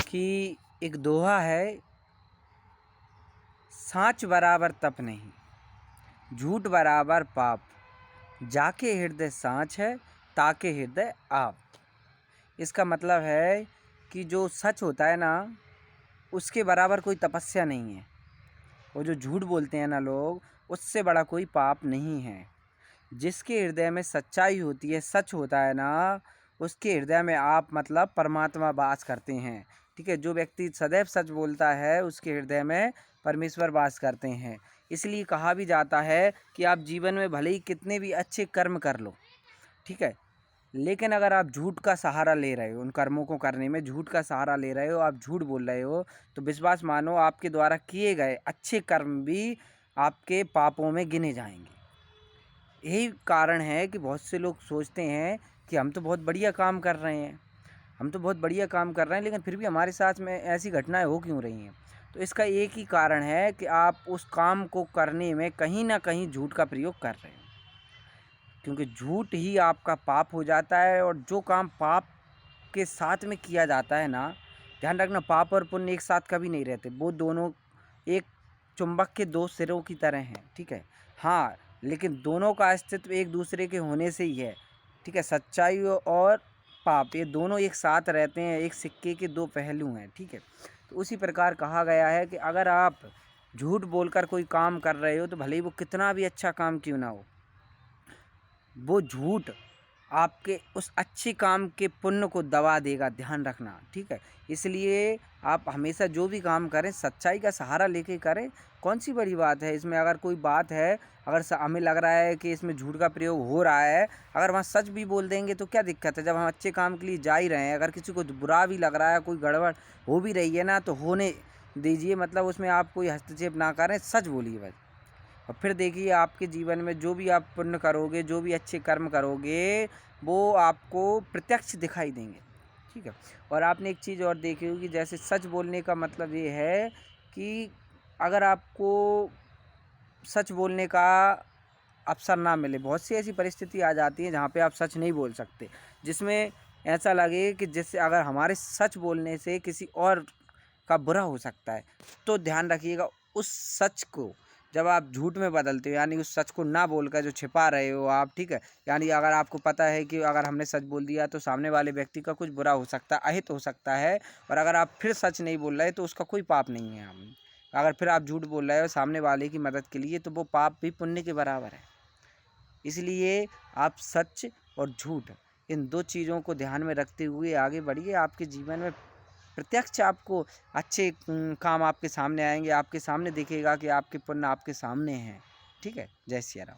कि एक दोहा है, सांच बराबर तप नहीं, झूठ बराबर पाप, जाके हृदय सांच है, ताके हृदय आप। इसका मतलब है कि जो सच होता है ना, उसके बराबर कोई तपस्या नहीं है। और जो झूठ बोलते हैं ना लोग, उससे बड़ा कोई पाप नहीं है। जिसके हृदय में सच्चाई होती है, सच होता है ना, उसके हृदय में आप मतलब परमात्मा वास करते हैं। ठीक है, जो व्यक्ति सदैव सच बोलता है उसके हृदय में परमेश्वर वास करते हैं। इसलिए कहा भी जाता है कि आप जीवन में भले ही कितने भी अच्छे कर्म कर लो, ठीक है, लेकिन अगर आप झूठ का सहारा ले रहे हो, उन कर्मों को करने में झूठ का सहारा ले रहे हो, आप झूठ बोल रहे हो, तो विश्वास मानो आपके द्वारा किए गए अच्छे कर्म भी आपके पापों में गिने जाएंगे। यही कारण है कि बहुत से लोग सोचते हैं कि हम तो बहुत बढ़िया काम कर रहे हैं, हम तो बहुत बढ़िया काम कर रहे हैं, लेकिन फिर भी हमारे साथ में ऐसी घटनाएं हो क्यों रही हैं। तो इसका एक ही कारण है कि आप उस काम को करने में कहीं ना कहीं झूठ का प्रयोग कर रहे हो, क्योंकि झूठ ही आपका पाप हो जाता है। और जो काम पाप के साथ में किया जाता है ना, ध्यान रखना, पाप और पुण्य एक साथ कभी नहीं रहते, वो दोनों एक चुंबक के दो सिरों की तरह हैं। ठीक है, हाँ, लेकिन दोनों का अस्तित्व एक दूसरे के होने से ही है। ठीक है, सच्चाई और पाप ये दोनों एक साथ रहते हैं, एक सिक्के के दो पहलू हैं। ठीक है, तो उसी प्रकार कहा गया है कि अगर आप झूठ बोलकर कोई काम कर रहे हो, तो भले ही वो कितना भी अच्छा काम क्यों ना हो, वो झूठ आपके उस अच्छे काम के पुण्य को दबा देगा, ध्यान रखना। ठीक है, इसलिए आप हमेशा जो भी काम करें सच्चाई का सहारा लेके करें। कौन सी बड़ी बात है इसमें? अगर कोई बात है, अगर हमें लग रहा है कि इसमें झूठ का प्रयोग हो रहा है, अगर वहाँ सच भी बोल देंगे तो क्या दिक्कत है? जब हम अच्छे काम के लिए जा ही रहे हैं, अगर किसी को बुरा भी लग रहा है, कोई गड़बड़ हो भी रही है ना, तो होने दीजिए, मतलब उसमें आप कोई हस्तक्षेप ना करें, सच बोलिए बस। और फिर देखिए आपके जीवन में जो भी आप पुण्य करोगे, जो भी अच्छे कर्म करोगे, वो आपको प्रत्यक्ष दिखाई देंगे। ठीक है, और आपने एक चीज़ और देखी होगी, जैसे सच बोलने का मतलब ये है कि अगर आपको सच बोलने का अवसर ना मिले, बहुत सी ऐसी परिस्थिति आ जाती है जहाँ पे आप सच नहीं बोल सकते, जिसमें ऐसा लगे कि जिससे अगर हमारे सच बोलने से किसी और का बुरा हो सकता है, तो ध्यान रखिएगा, उस सच को जब आप झूठ में बदलते हो, यानी उस सच को ना बोलकर जो छिपा रहे हो आप, ठीक है, यानी अगर आपको पता है कि अगर हमने सच बोल दिया तो सामने वाले व्यक्ति का कुछ बुरा हो सकता है, अहित हो सकता है, और अगर आप फिर सच नहीं बोल रहे तो उसका कोई पाप नहीं है। हम अगर फिर आप झूठ बोल रहे हो सामने वाले की मदद के लिए, तो वो पाप भी पुण्य के बराबर है। इसलिए आप सच और झूठ, इन दो चीज़ों को ध्यान में रखते हुए आगे बढ़िए। आपके जीवन में प्रत्यक्ष आपको अच्छे काम आपके सामने आएंगे, आपके सामने दिखेगा कि आपके पुण्य आपके सामने हैं। ठीक है, जय सिया राम।